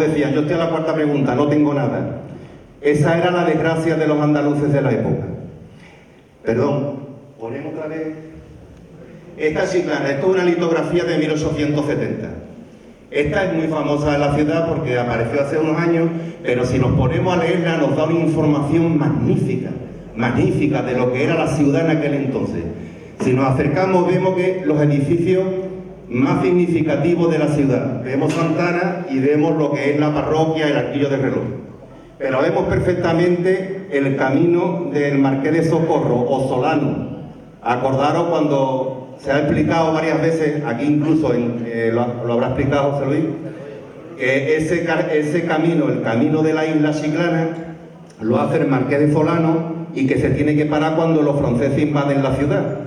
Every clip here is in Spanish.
decían, yo estoy a la cuarta pregunta, no tengo nada. Esa era la desgracia de los andaluces de la época. Perdón, ponemos otra vez. Esta Chiclana, esto es una litografía de 1870. Esta es muy famosa en la ciudad porque apareció hace unos años, pero si nos ponemos a leerla nos da una información magnífica, magnífica de lo que era la ciudad en aquel entonces. Si nos acercamos vemos que los edificios más significativos de la ciudad, vemos Santana y vemos lo que es la parroquia, el arquillo de reloj. Pero vemos perfectamente el camino del Marqués de Socorro o Solano. Acordaros cuando se ha explicado varias veces, aquí incluso lo habrá explicado José Luis, que ese camino, el camino de la isla Chiclana, lo hace el Marqués de Solano y que se tiene que parar cuando los franceses invaden la ciudad.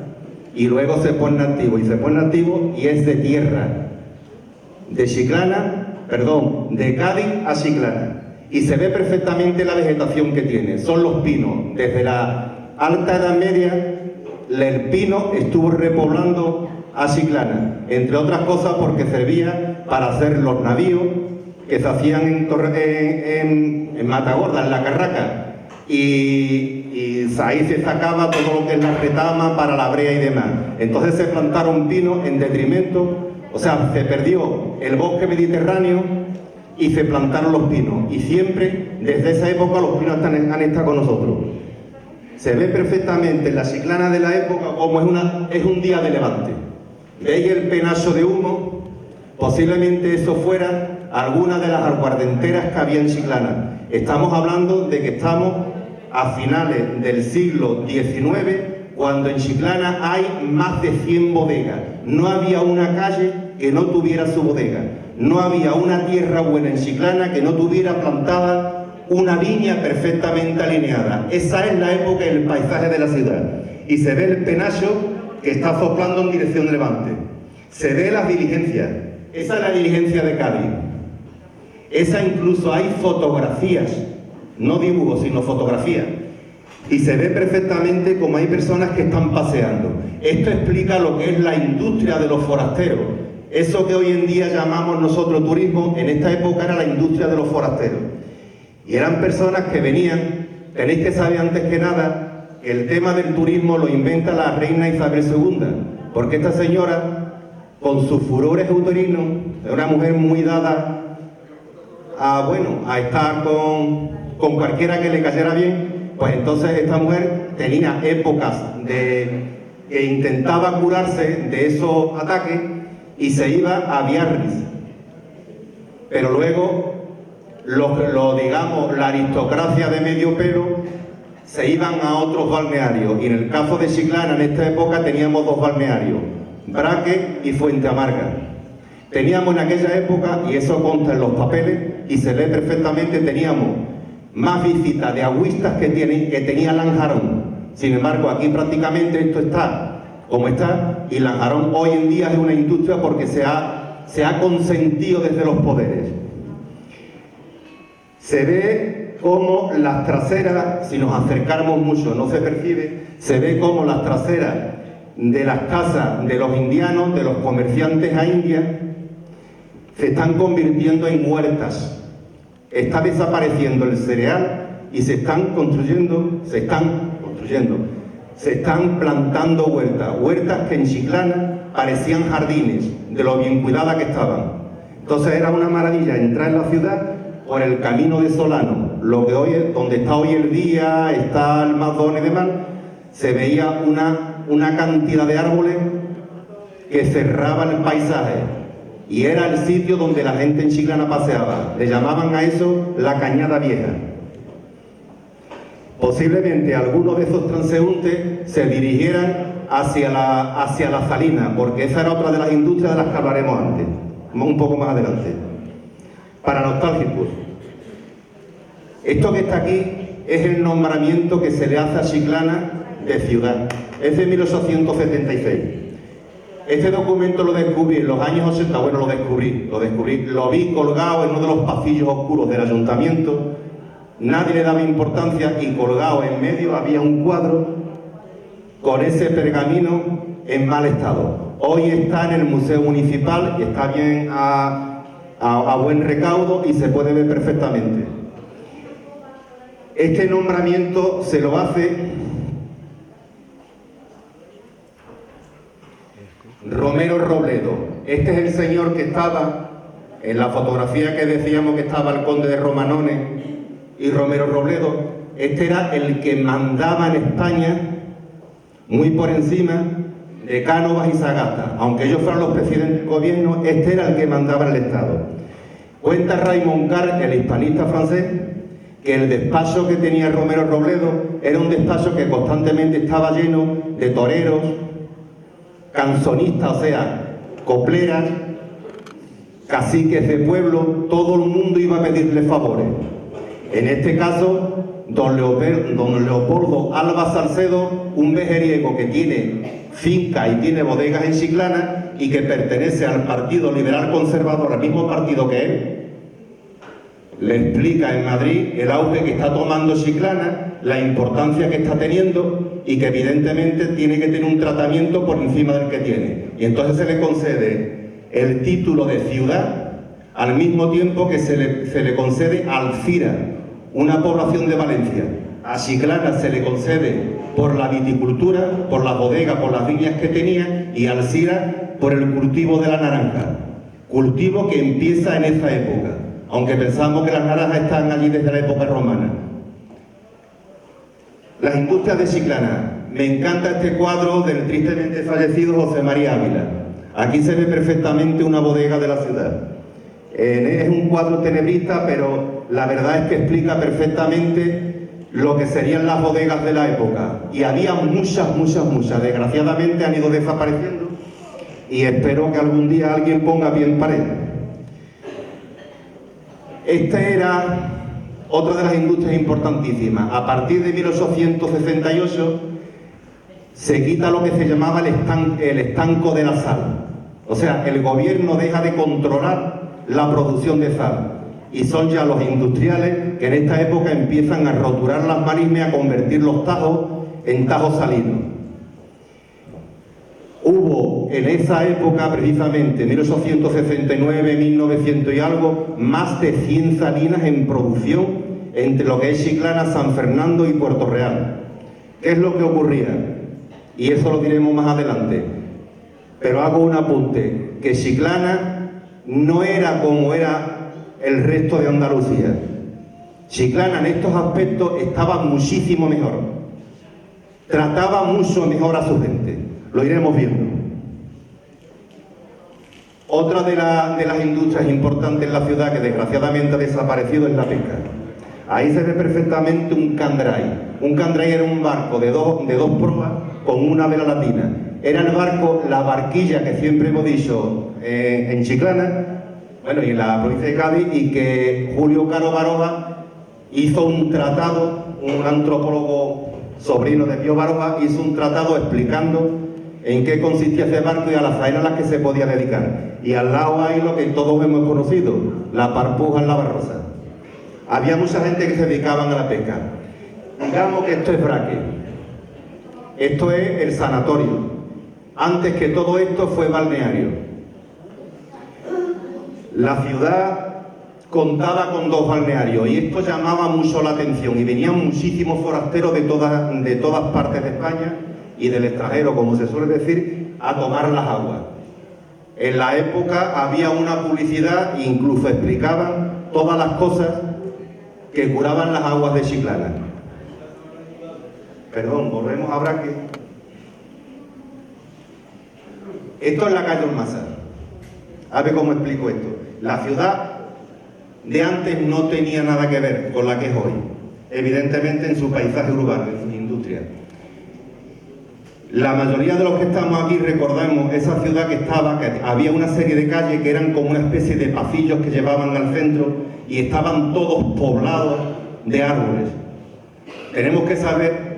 Y luego se pone activo, y es de tierra, de Chiclana, perdón, de Cádiz a Chiclana. Y se ve perfectamente la vegetación que tiene, son los pinos. Desde la Alta Edad Media, el pino estuvo repoblando a Chiclana, entre otras cosas porque servía para hacer los navíos que se hacían en Matagorda, en la Carraca. Y ahí se sacaba todo lo que es la retama para la brea y demás. Entonces se plantaron pinos en detrimento, o sea, se perdió el bosque mediterráneo y se plantaron los pinos. Y siempre, desde esa época, los pinos han estado con nosotros. Se ve perfectamente en la Chiclana de la época como es un día de levante. Veis el penacho de humo, posiblemente eso fuera alguna de las aguardenteras que había en Chiclana. Estamos hablando de que estamos a finales del siglo XIX, cuando en Chiclana hay más de 100 bodegas. No había una calle que no tuviera su bodega. No había una tierra buena en Chiclana que no tuviera plantada una viña perfectamente alineada. Esa es la época del paisaje de la ciudad. Y se ve el penacho que está soplando en dirección de levante. Se ve las diligencias. Esa es la diligencia de Cádiz. Esa incluso hay fotografías, no dibujos, sino fotografías. Y se ve perfectamente como hay personas que están paseando. Esto explica lo que es la industria de los forasteros. Eso que hoy en día llamamos nosotros turismo, en esta época era la industria de los forasteros. Y eran personas que venían, tenéis que saber antes que nada, que el tema del turismo lo inventa la reina Isabel II, porque esta señora, con sus furores uterinos, es una mujer muy dada a estar con cualquiera que le cayera bien. Pues entonces esta mujer tenía épocas que intentaba curarse de esos ataques y se iba a Biarritz. Pero luego la aristocracia de medio pelo se iban a otros balnearios, y en el caso de Chiclana en esta época teníamos dos balnearios, Braque y Fuente Amarga. Teníamos en aquella época, y eso consta en los papeles y se ve perfectamente, teníamos más visitas de agüistas que tenía Lanjarón. Sin embargo, aquí prácticamente esto está como está, y Lanjarón hoy en día es una industria porque se ha consentido desde los poderes. Se ve como las traseras, si nos acercáramos mucho no se percibe, se ve como las traseras de las casas de los indianos, de los comerciantes a India, se están convirtiendo en huertas. Está desapareciendo el cereal y se están plantando huertas que en Chiclana parecían jardines, de lo bien cuidadas que estaban. Entonces era una maravilla entrar en la ciudad por el camino de Solano, lo que hoy es, donde está hoy el día, está el Madón y demás. Se veía una cantidad de árboles que cerraban el paisaje, y era el sitio donde la gente en Chiclana paseaba. Le llamaban a eso la Cañada Vieja. Posiblemente algunos de esos transeúntes se dirigieran hacia la Salina, porque esa era otra de las industrias de las que hablaremos antes, un poco más adelante. Para nostálgicos, esto que está aquí es el nombramiento que se le hace a Chiclana de ciudad. Es de 1876. Este documento lo descubrí en los años 80, lo vi colgado en uno de los pasillos oscuros del ayuntamiento. Nadie le daba importancia, y colgado en medio había un cuadro con ese pergamino en mal estado. Hoy está en el Museo Municipal y está bien a buen recaudo y se puede ver perfectamente. Este nombramiento se lo hace Romero Robledo. Este es el señor que estaba en la fotografía que decíamos que estaba el conde de Romanones y Romero Robledo. Este era el que mandaba en España, muy por encima de Cánovas y Sagasta. Aunque ellos fueran los presidentes del gobierno, este era el que mandaba en el Estado. Cuenta Raymond Carr, el hispanista francés, que el despacho que tenía Romero Robledo era un despacho que constantemente estaba lleno de toreros, canzonistas, o sea, copleras, caciques de pueblo. Todo el mundo iba a pedirle favores. En este caso, don Leopoldo Alba Salcedo, un vejeriego que tiene finca y tiene bodegas en Chiclana y que pertenece al Partido Liberal Conservador, al mismo partido que él, le explica en Madrid el auge que está tomando Chiclana, la importancia que está teniendo y que evidentemente tiene que tener un tratamiento por encima del que tiene. Y entonces se le concede el título de ciudad al mismo tiempo que se le concede a Alcira, una población de Valencia. A Chiclana se le concede por la viticultura, por las bodegas, por las viñas que tenía, y a Alcira por el cultivo de la naranja, cultivo que empieza en esa época, aunque pensamos que las naranjas están allí desde la época romana. Las industrias de Chiclana. Me encanta este cuadro del tristemente fallecido José María Ávila. Aquí se ve perfectamente una bodega de la ciudad. Es un cuadro tenebrista, pero la verdad es que explica perfectamente lo que serían las bodegas de la época. Y había muchas. Desgraciadamente han ido desapareciendo y espero que algún día alguien ponga pie en pared. Esta era otra de las industrias importantísimas. A partir de 1868 se quita lo que se llamaba el estanco de la sal. O sea, el gobierno deja de controlar la producción de sal. Y son ya los industriales que en esta época empiezan a roturar las marismas, a convertir los tajos en tajos salinos. Hubo en esa época, precisamente, 1869, 1900 y algo, más de 100 salinas en producción entre lo que es Chiclana, San Fernando y Puerto Real. ¿Qué es lo que ocurría? Y eso lo diremos más adelante. Pero hago un apunte, que Chiclana no era como era el resto de Andalucía. Chiclana en estos aspectos estaba muchísimo mejor. Trataba mucho mejor a su gente. Lo iremos viendo. Otra de las industrias importantes en la ciudad que desgraciadamente ha desaparecido es la pesca. Ahí se ve perfectamente un candray. Un candray era un barco de dos proas con una vela latina. Era el barco, la barquilla que siempre hemos dicho en Chiclana, bueno, y en la provincia de Cádiz, y que Julio Caro Baroja hizo un tratado, un antropólogo sobrino de Pío Baroja, hizo un tratado explicando en qué consistía ese barco y a las faenas a las que se podía dedicar. Y al lado hay lo que todos hemos conocido, la Parpuja en la Barrosa. Había mucha gente que se dedicaban a la pesca. Digamos que esto es Braque. Esto es el sanatorio. Antes que todo esto fue balneario. La ciudad contaba con 2 balnearios y esto llamaba mucho la atención y venían muchísimos forasteros de todas partes de España y del extranjero, como se suele decir, a tomar las aguas. En la época había una publicidad e incluso explicaban todas las cosas que curaban las aguas de Chiclana. Perdón, volvemos a Braque. Esto es la calle Ormaza. A ver cómo explico esto. La ciudad de antes no tenía nada que ver con la que es hoy. Evidentemente en su paisaje urbano, en su industria. La mayoría de los que estamos aquí recordamos esa ciudad que había una serie de calles que eran como una especie de pasillos que llevaban al centro y estaban todos poblados de árboles. Tenemos que saber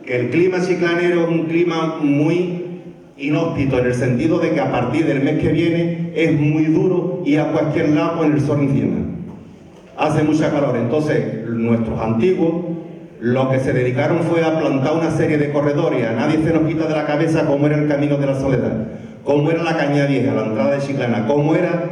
que el clima chiclanero es un clima muy inhóspito, en el sentido de que a partir del mes que viene es muy duro y a cualquier lado con el sol encima. Hace mucha calor. Entonces nuestros antiguos lo que se dedicaron fue a plantar una serie de corredores. A nadie se nos quita de la cabeza cómo era el Camino de la Soledad, cómo era la Caña Vieja, la entrada de Chiclana, cómo era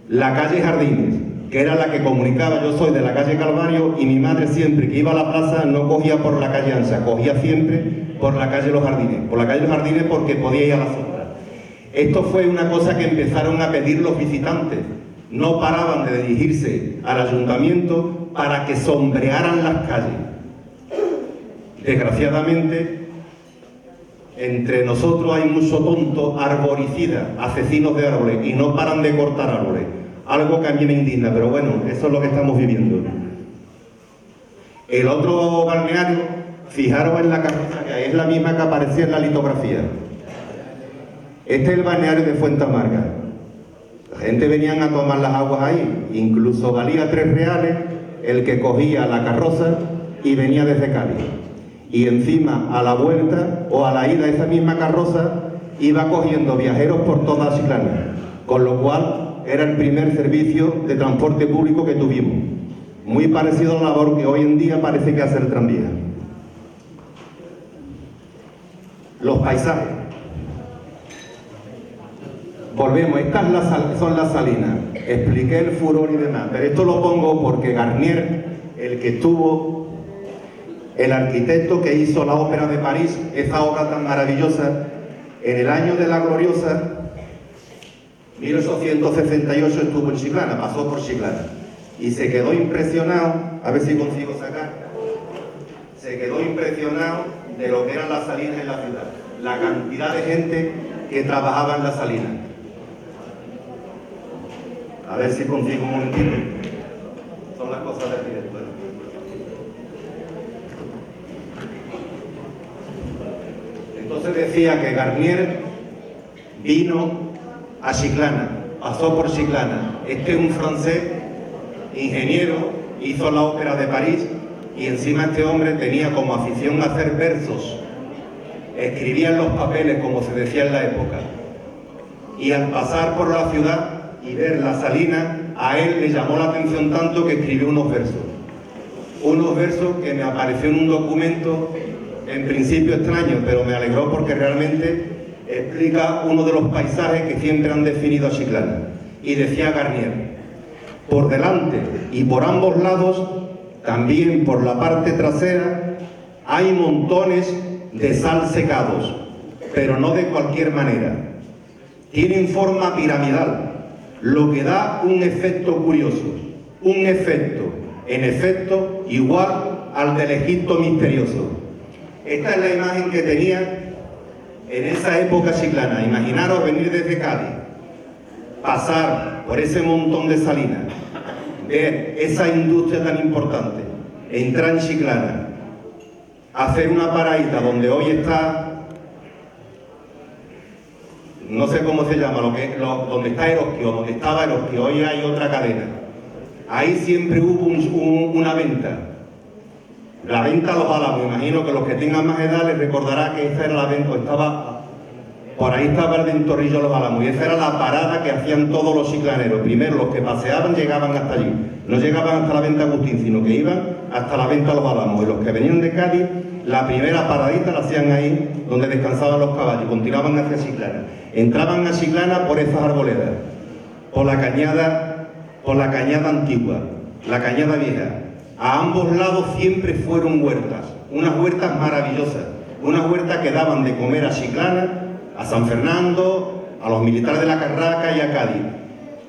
la calle Jardines, que era la que comunicaba. Yo soy de la calle Calvario y mi madre siempre que iba a la plaza no cogía por la calle ancha, cogía siempre por la calle Los Jardines. Por la calle Los Jardines porque podía ir a la sombra. Esto fue una cosa que empezaron a pedir los visitantes. No paraban de dirigirse al ayuntamiento para que sombrearan las calles. Desgraciadamente, entre nosotros hay mucho tonto arboricida, asesinos de árboles, y no paran de cortar árboles. Algo que a mí me indigna, pero bueno, eso es lo que estamos viviendo. El otro balneario, fijaros en la carroza, que es la misma que aparecía en la litografía. Este es el balneario de Fuentamarga. La gente venía a tomar las aguas ahí, incluso valía 3 reales el que cogía la carroza y venía desde Cádiz. Y encima, a la vuelta o a la ida, esa misma carroza iba cogiendo viajeros por toda Chiclana, con lo cual era el primer servicio de transporte público que tuvimos. Muy parecido a la labor que hoy en día parece que hace el tranvía. Los paisajes. Volvemos, estas son las salinas. Expliqué el furor y demás, pero esto lo pongo porque Garnier, el que estuvo, el arquitecto que hizo la Ópera de París, esa obra tan maravillosa, en el año de la gloriosa 1868 estuvo en Chiclana, pasó por Chiclana y se quedó impresionado, a ver si consigo sacar, se quedó impresionado de lo que eran las salinas en la ciudad, la cantidad de gente que trabajaba en las salinas. A ver si consigo un momentito, son las cosas del director. Entonces decía que Garnier vino a Chiclana, pasó por Chiclana. Este es un francés, ingeniero, hizo la Ópera de París y encima este hombre tenía como afición a hacer versos. Escribía en los papeles, como se decía en la época. Y al pasar por la ciudad y ver la salina, a él le llamó la atención tanto que escribió unos versos. Unos versos que me apareció en un documento, en principio extraño, pero me alegró porque realmente explica uno de los paisajes que siempre han definido a Chiclana. Y decía Garnier: por delante y por ambos lados, también por la parte trasera, hay montones de sal secados, pero no de cualquier manera. Tienen forma piramidal, lo que da un efecto curioso, un efecto, en efecto, igual al del Egipto misterioso. Esta es la imagen que tenía en esa época chiclana. Imaginaros venir desde Cádiz, pasar por ese montón de salinas, ver esa industria tan importante, entrar en Chiclana, hacer una paradita donde hoy está, no sé cómo se llama, donde está Eroski, o donde estaba Eroski, hoy hay otra cadena. Ahí siempre hubo una venta. La venta a los Álamos, imagino que los que tengan más edad les recordará que esa era la venta, por ahí estaba el Ventorrillo Los Álamos, y esa era la parada que hacían todos los chiclaneros. Primero los que paseaban llegaban hasta allí, no llegaban hasta la venta Agustín, sino que iban hasta la venta Los Álamos, y los que venían de Cádiz, la primera paradita la hacían ahí, donde descansaban los caballos, y continuaban hacia Chiclana. Entraban a Chiclana por esas arboledas, por la cañada antigua, la cañada vieja. A ambos lados siempre fueron huertas, unas huertas maravillosas, unas huertas que daban de comer a Chiclana, a San Fernando, a los militares de la Carraca y a Cádiz.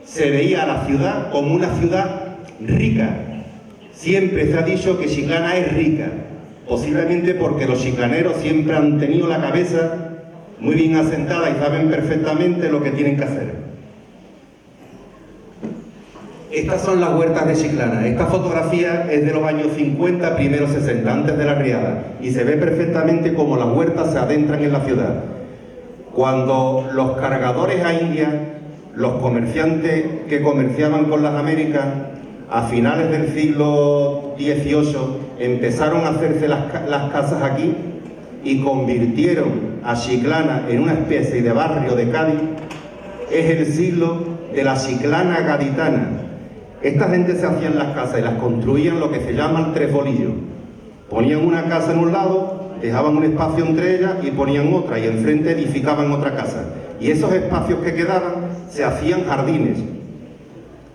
Se veía a la ciudad como una ciudad rica. Siempre se ha dicho que Chiclana es rica, posiblemente porque los chiclaneros siempre han tenido la cabeza muy bien asentada y saben perfectamente lo que tienen que hacer. Estas son las huertas de Chiclana. Esta fotografía es de los años 50, primeros 60, antes de la riada, y se ve perfectamente cómo las huertas se adentran en la ciudad. Cuando los cargadores a India, los comerciantes que comerciaban con las Américas, a finales del siglo XVIII, empezaron a hacerse las casas aquí y convirtieron a Chiclana en una especie de barrio de Cádiz. Es el siglo de la Chiclana gaditana. Esta gente se hacían las casas y las construían lo que se llama el tres bolillos. Ponían una casa en un lado, dejaban un espacio entre ellas y ponían otra, y enfrente edificaban otra casa. Y esos espacios que quedaban se hacían jardines.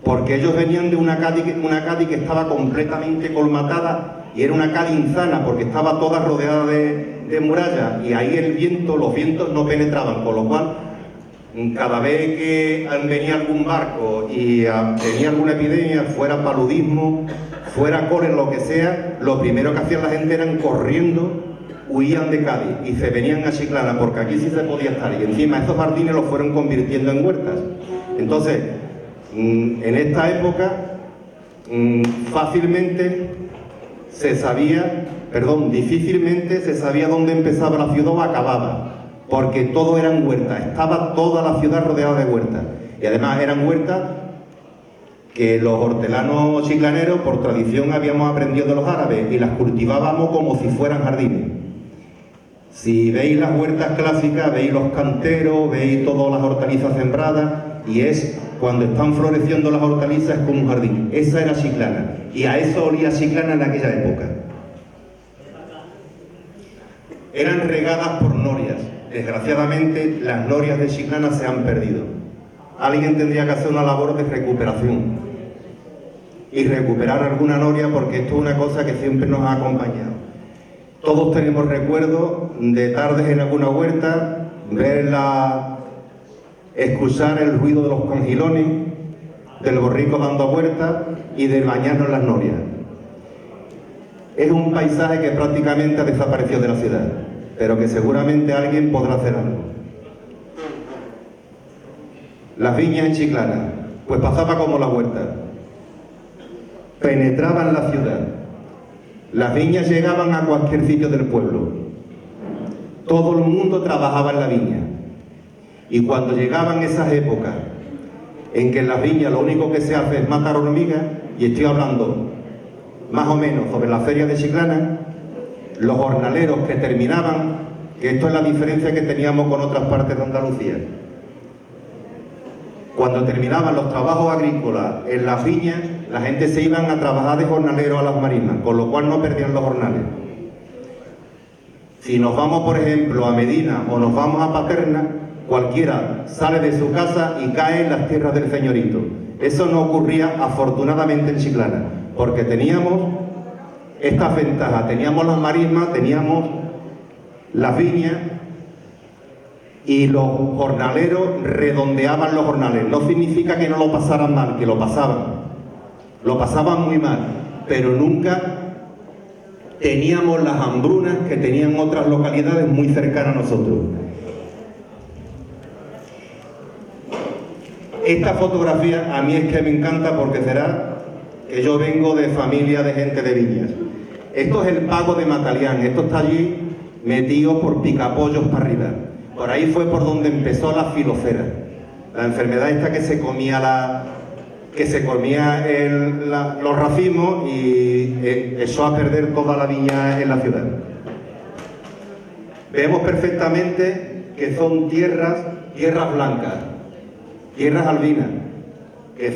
porque ellos venían de una Cádiz que estaba completamente colmatada y era una Cádiz insana porque estaba toda rodeada de murallas y ahí los vientos no penetraban, con lo cual cada vez que venía algún barco y tenía alguna epidemia, fuera paludismo, fuera cólera, lo que sea, lo primero que hacían la gente eran corriendo, huían de Cádiz y se venían a Chiclana porque aquí sí se podía estar y encima esos jardines los fueron convirtiendo en huertas. Entonces, en esta época difícilmente se sabía dónde empezaba la ciudad o acababa, porque todo eran huertas, estaba toda la ciudad rodeada de huertas y además eran huertas que los hortelanos chiclaneros por tradición habíamos aprendido de los árabes y las cultivábamos como si fueran jardines. Si veis las huertas clásicas, veis los canteros, veis todas las hortalizas sembradas y es cuando están floreciendo las hortalizas es como un jardín. Esa era Chiclana y a eso olía Chiclana en aquella época. Eran regadas por norias. Desgraciadamente las norias de Chiclana se han perdido. Alguien tendría que hacer una labor de recuperación y recuperar alguna noria porque esto es una cosa que siempre nos ha acompañado. Todos tenemos recuerdos de tardes en alguna huerta, escuchar el ruido de los congilones, del borrico dando vueltas y de bañarnos en las norias. Es un paisaje que prácticamente ha desaparecido de la ciudad, pero que seguramente alguien podrá hacer algo. Las viñas en Chiclana, pues pasaba como la huerta. Penetraban la ciudad. Las viñas llegaban a cualquier sitio del pueblo. Todo el mundo trabajaba en la viña. Y cuando llegaban esas épocas en que en las viñas lo único que se hace es matar hormigas, y estoy hablando más o menos sobre la feria de Chiclana, los jornaleros que terminaban, que esto es la diferencia que teníamos con otras partes de Andalucía, cuando terminaban los trabajos agrícolas en las viñas, la gente se iban a trabajar de jornalero a las marismas, con lo cual no perdían los jornales. Si nos vamos, por ejemplo, a Medina o nos vamos a Paterna, cualquiera sale de su casa y cae en las tierras del señorito. Eso no ocurría afortunadamente en Chiclana, porque teníamos estas ventajas, teníamos las marismas, teníamos las viñas y los jornaleros redondeaban los jornales. No significa que no lo pasaran mal, que lo pasaban muy mal, pero nunca teníamos las hambrunas que tenían otras localidades muy cercanas a nosotros. Esta fotografía a mí es que me encanta porque será que yo vengo de familia de gente de viñas. Esto es el pago de Matalián, esto está allí metido por Picapollos para arriba. Por ahí fue por donde empezó la filocera, la enfermedad esta que se comía los racimos y echó a perder toda la viña en la ciudad. Vemos perfectamente que son tierras blancas, tierras albinas, que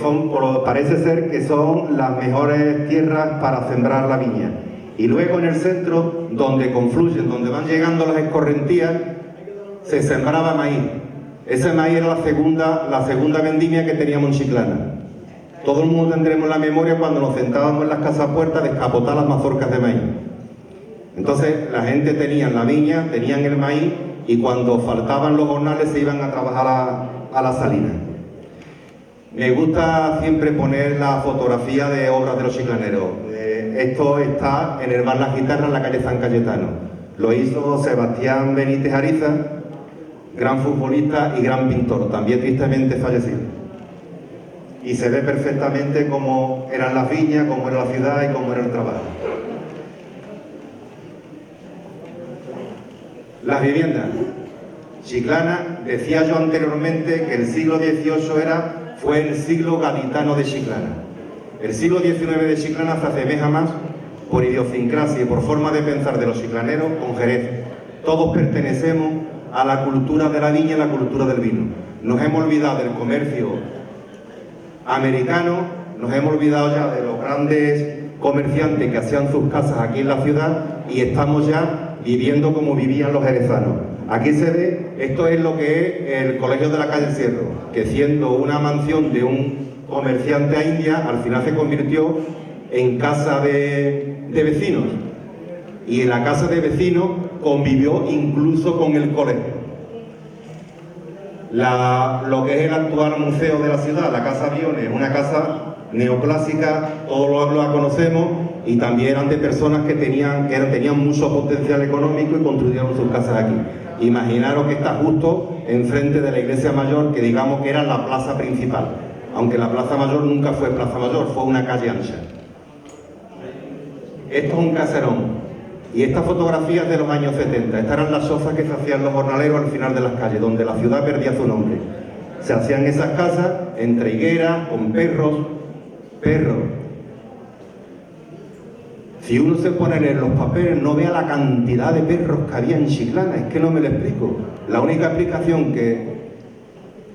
parece ser que son las mejores tierras para sembrar la viña. Y luego en el centro, donde confluyen, donde van llegando las escorrentías, se sembraba maíz. Ese maíz era la segunda vendimia que teníamos en Chiclana. Todo el mundo tendremos la memoria cuando nos sentábamos en las casas puertas de descapotar las mazorcas de maíz. Entonces la gente tenía la viña, tenían el maíz y cuando faltaban los jornales se iban a trabajar a la salina. Me gusta siempre poner la fotografía de obras de los chiclaneros. Esto está en el bar Las Guitarras en la calle San Cayetano. Lo hizo Sebastián Benítez Ariza, gran futbolista y gran pintor, también tristemente fallecido. Y se ve perfectamente cómo eran las viñas, cómo era la ciudad y cómo era el trabajo. Las viviendas. Chiclana, decía yo anteriormente que el siglo XVIII fue el siglo gaditano de Chiclana. El siglo XIX de Chiclana se asemeja más por idiosincrasia y por forma de pensar de los chiclaneros con Jerez. Todos pertenecemos a la cultura de la viña y la cultura del vino. Nos hemos olvidado del comercio americano, nos hemos olvidado ya de los grandes comerciantes que hacían sus casas aquí en la ciudad y estamos ya viviendo como vivían los jerezanos. Aquí se ve, esto es lo que es el Colegio de la Calle Cierro, que siendo una mansión de un comerciante a India, al final se convirtió en casa de vecinos. Y en la casa de vecinos convivió incluso con el colegio. Lo que es el actual museo de la ciudad, la Casa Biones, es una casa neoclásica, todos la conocemos, y también eran de personas que tenían mucho potencial económico y construyeron sus casas aquí. Imaginaros que está justo enfrente de la iglesia mayor, que digamos que era la plaza principal, aunque la plaza mayor nunca fue plaza mayor, fue una calle ancha. Esto es un caserón. Y estas fotografías de los años 70, estas eran las chozas que se hacían los jornaleros al final de las calles, donde la ciudad perdía su nombre. Se hacían esas casas entre higueras, con perros. Si uno se pone a leer los papeles, no vea la cantidad de perros que había en Chiclana, es que no me lo explico. La única explicación que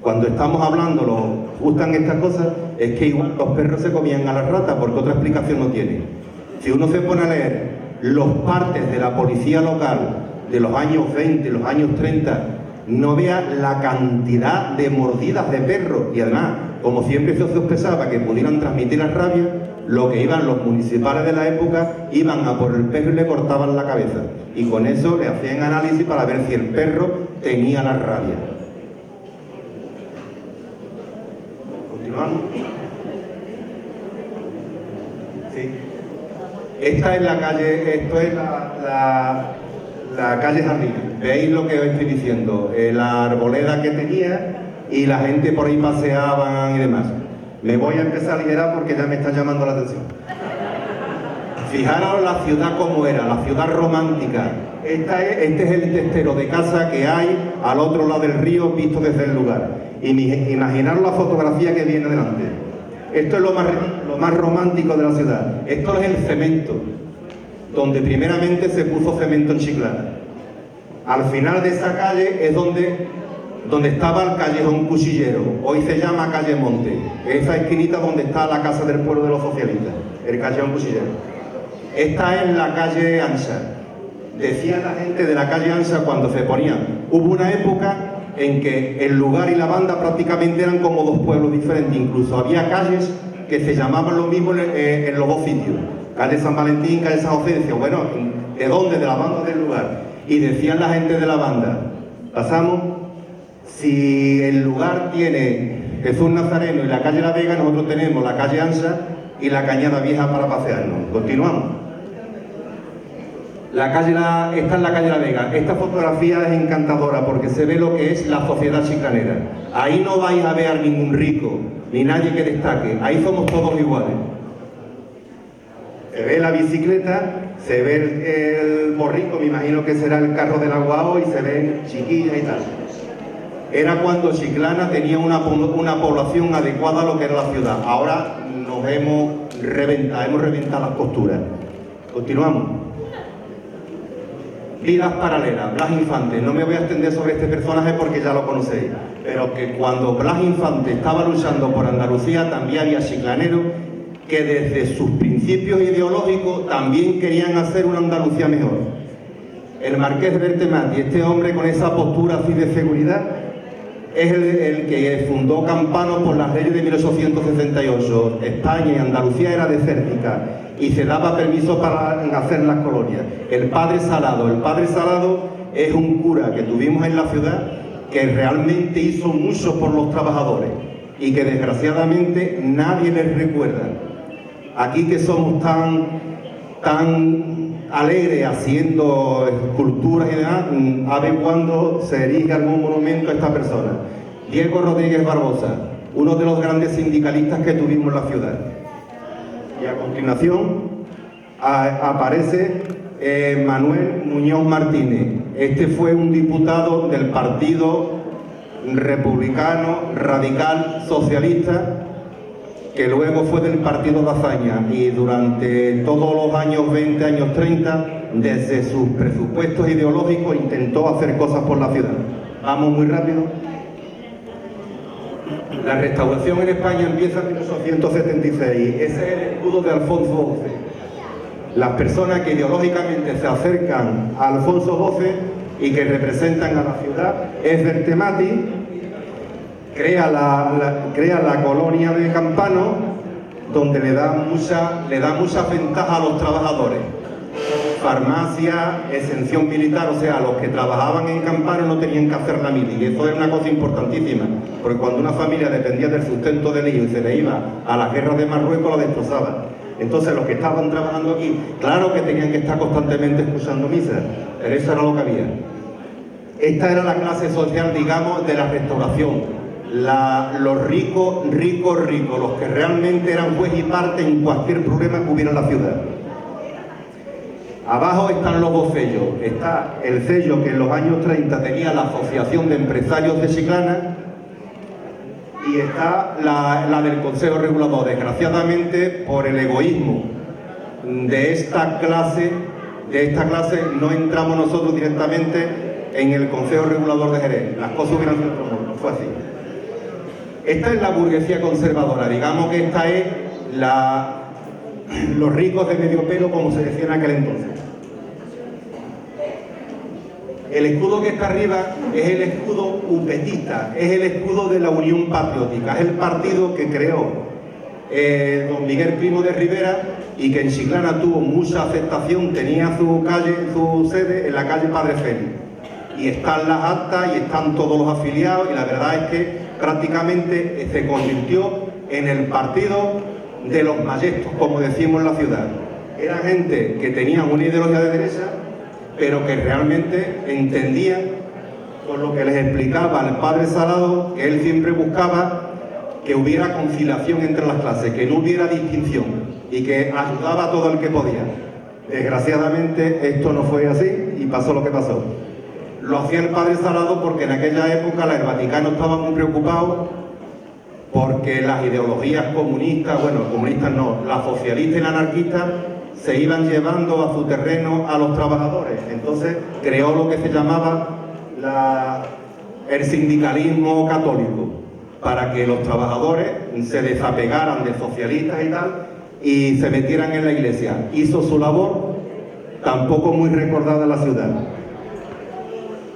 cuando estamos hablando nos gustan estas cosas es que igual los perros se comían a las ratas, porque otra explicación no tiene. Si uno se pone a leer los partes de la policía local de los años 20, los años 30, no vea la cantidad de mordidas de perros. Y además, como siempre se sospechaba que pudieran transmitir la rabia, lo que iban los municipales de la época, iban a por el perro y le cortaban la cabeza. Y con eso le hacían análisis para ver si el perro tenía la rabia. ¿Continuamos? Sí. Esta es la calle, esto es la calle Jardín. ¿Veis lo que os estoy diciendo? La arboleda que tenía y la gente por ahí paseaban y demás. Me voy a empezar a aligerar porque ya me está llamando la atención. Fijaros la ciudad como era, la ciudad romántica. Este es el testero de casa que hay al otro lado del río visto desde el lugar. Y imaginaros la fotografía que viene delante. Esto es lo más romántico de la ciudad. Esto es el cemento, donde primeramente se puso cemento en Chiclana. Al final de esa calle es donde estaba el callejón Cuchillero, hoy se llama calle Monte, esa esquinita donde está la casa del pueblo de los socialistas, el callejón Cuchillero. Esta es la calle Ancha. Decía la gente de la calle Ancha cuando se ponían. Hubo una época en que el lugar y la banda prácticamente eran como dos pueblos diferentes, incluso había calles que se llamaban lo mismo en los dos sitios, calle San Valentín, calle San José. Decía, bueno, ¿de dónde? De la banda del lugar. Y decían la gente de la banda, pasamos, si el lugar tiene Jesús Nazareno y la calle La Vega, nosotros tenemos la calle Ancha y la Cañada Vieja para pasearnos. Continuamos. Esta es la calle La Vega. Esta fotografía es encantadora porque se ve lo que es la sociedad chiclanera. Ahí no vais a ver a ningún rico, ni nadie que destaque. Ahí somos todos iguales. Se ve la bicicleta, se ve el borrico, me imagino que será el carro del aguao, y se ven chiquillas y tal. Era cuando Chiclana tenía una población adecuada a lo que era la ciudad. Ahora nos hemos reventado las costuras. Continuamos. Vidas paralelas, Blas Infante. No me voy a extender sobre este personaje porque ya lo conocéis, pero que cuando Blas Infante estaba luchando por Andalucía, también había chiclaneros que desde sus principios ideológicos también querían hacer una Andalucía mejor. El marqués de Bertemati, este hombre con esa postura así de seguridad, es el que fundó Campano por las leyes de 1868. España y Andalucía era desértica y se daba permiso para hacer las colonias. El Padre Salado es un cura que tuvimos en la ciudad que realmente hizo mucho por los trabajadores y que desgraciadamente nadie les recuerda. Aquí que somos tan alegres haciendo esculturas y demás, a ver cuándo se erige algún monumento a esta persona. Diego Rodríguez Barbosa, uno de los grandes sindicalistas que tuvimos en la ciudad. Y a continuación aparece Manuel Muñoz Martínez. Este fue un diputado del Partido Republicano Radical Socialista, que luego fue del Partido de Azaña, y durante todos los años 20, años 30, desde sus presupuestos ideológicos intentó hacer cosas por la ciudad. Vamos muy rápido. La restauración en España empieza en 1876. Ese es el escudo de Alfonso XII. Las personas que ideológicamente se acercan a Alfonso XII y que representan a la ciudad es Bertemati, crea la colonia de Campano, donde le da mucha ventaja a los trabajadores. Farmacia, exención militar, o sea, los que trabajaban en Campano no tenían que hacer la mili, y eso era una cosa importantísima, porque cuando una familia dependía del sustento del hijo y se le iba a las guerras de Marruecos, la destrozaba. Entonces los que estaban trabajando aquí, claro que tenían que estar constantemente escuchando misas, pero eso era lo que había. Esta era la clase social, digamos, de la restauración. Los ricos, los que realmente eran juez y parte en cualquier problema que hubiera en la ciudad. Abajo están los dos sellos. Está el sello que en los años 30 tenía la Asociación de Empresarios de Chiclana, y está la del Consejo Regulador. Desgraciadamente, por el egoísmo de esta clase no entramos nosotros directamente en el Consejo Regulador de Jerez. Las cosas hubieran sido otro modo, no fue así. Esta es la burguesía conservadora, digamos que esta es los ricos de medio pelo, como se decía en aquel entonces. El escudo que está arriba es el escudo upetista, es el escudo de la Unión Patriótica, es el partido que creó don Miguel Primo de Rivera y que en Chiclana tuvo mucha aceptación, tenía su sede en la calle Padre Félix. Y están las actas y están todos los afiliados, y la verdad es que prácticamente se convirtió en el partido de los mayestos, como decimos en la ciudad. Era gente que tenía una ideología de derecha, pero que realmente entendían, por lo que les explicaba el padre Salado, que él siempre buscaba que hubiera conciliación entre las clases, que no hubiera distinción y que ayudaba a todo el que podía. Desgraciadamente esto no fue así y pasó lo que pasó. Lo hacía el padre Salado porque en aquella época el Vaticano estaba muy preocupado porque las ideologías comunistas, bueno, comunistas no, las socialistas y las anarquistas se iban llevando a su terreno a los trabajadores. Entonces creó lo que se llamaba el sindicalismo católico, para que los trabajadores se desapegaran de socialistas y tal y se metieran en la iglesia. Hizo su labor, tampoco muy recordada en la ciudad.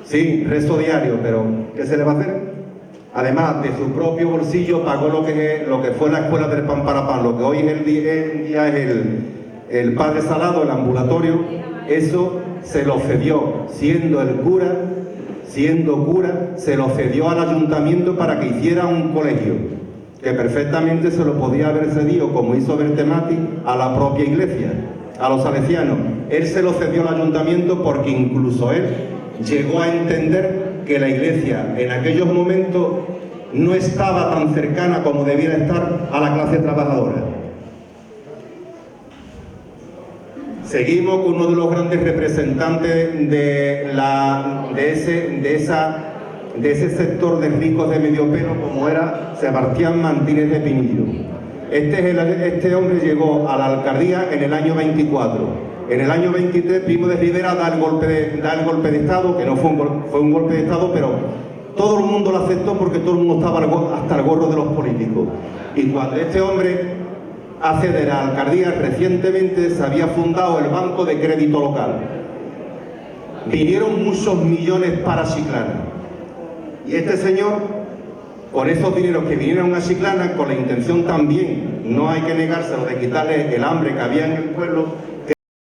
Sí, rezo diario, pero ¿qué se le va a hacer? Además, de su propio bolsillo pagó lo que fue la escuela del pan para pan, lo que hoy en día es el padre Salado, el ambulatorio. Eso se lo cedió, siendo cura, se lo cedió al ayuntamiento para que hiciera un colegio, que perfectamente se lo podía haber cedido, como hizo Bertemati, a la propia iglesia, a los salesianos. Él se lo cedió al ayuntamiento porque incluso él llegó a entender que la iglesia en aquellos momentos no estaba tan cercana como debiera estar a la clase trabajadora. Seguimos con uno de los grandes representantes de ese sector de ricos de medio pelo, como era Sebastián Martínez de Pinillo. Este hombre llegó a la alcaldía en el año 24. En el año 23, Primo de Rivera da el golpe de Estado, que no fue un golpe de Estado, pero todo el mundo lo aceptó porque todo el mundo estaba hasta el gorro de los políticos. Y cuando este hombre accede a la alcaldía, recientemente se había fundado el Banco de Crédito Local. Vinieron muchos millones para Chiclana. Y este señor, con esos dineros que vinieron a Chiclana, con la intención también, no hay que negárselo, de quitarle el hambre que había en el pueblo,